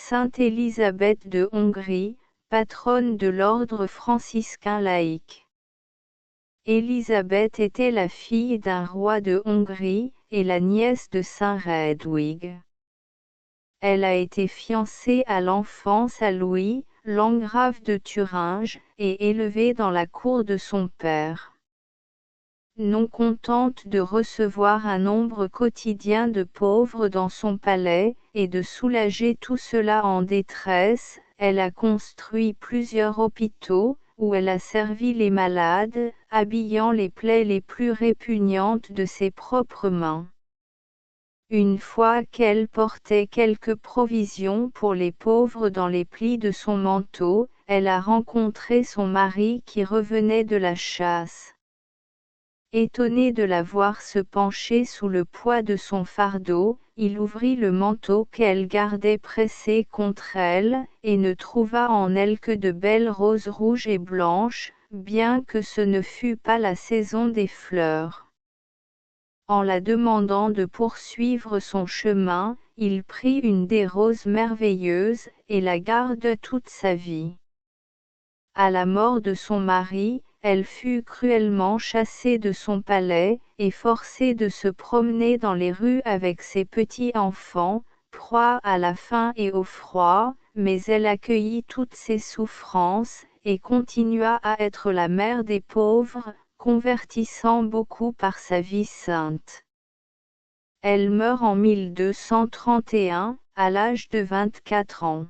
Sainte Élisabeth de Hongrie, patronne de l'ordre franciscain laïque. Élisabeth était la fille d'un roi de Hongrie, et la nièce de saint Redwig. Elle a été fiancée à l'enfance à Louis, landgrave de Thuringe, et élevée dans la cour de son père. Non contente de recevoir un nombre quotidien de pauvres dans son palais, et de soulager tout cela en détresse, elle a construit plusieurs hôpitaux, où elle a servi les malades, habillant les plaies les plus répugnantes de ses propres mains. Une fois qu'elle portait quelques provisions pour les pauvres dans les plis de son manteau, elle a rencontré son mari qui revenait de la chasse. Étonné de la voir se pencher sous le poids de son fardeau, il ouvrit le manteau qu'elle gardait pressé contre elle, et ne trouva en elle que de belles roses rouges et blanches, bien que ce ne fût pas la saison des fleurs. En la demandant de poursuivre son chemin, il prit une des roses merveilleuses, et la garda toute sa vie. À la mort de son mari, elle fut cruellement chassée de son palais, et forcée de se promener dans les rues avec ses petits-enfants, proie à la faim et au froid, mais elle accueillit toutes ces souffrances, et continua à être la mère des pauvres, convertissant beaucoup par sa vie sainte. Elle meurt en 1231, à l'âge de 24 ans.